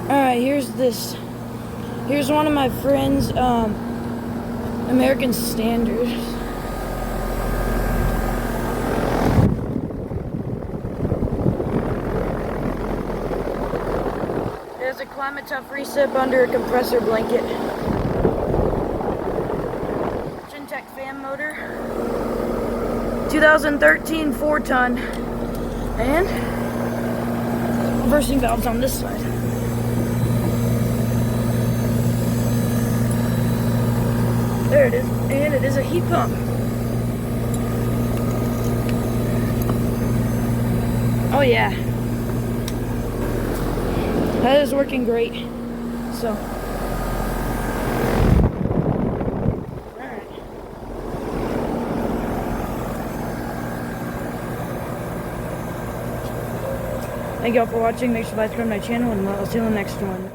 Alright, here's one of my friends, American Standard. There's a climate tough recip under a compressor blanket. Tech fan motor, 2013 4-ton, and reversing valves on this side. There it is, and it is a heat pump. Oh yeah, that is working great. So. Thank you all for watching. Make sure to subscribe to my channel, and I'll see you in the next one.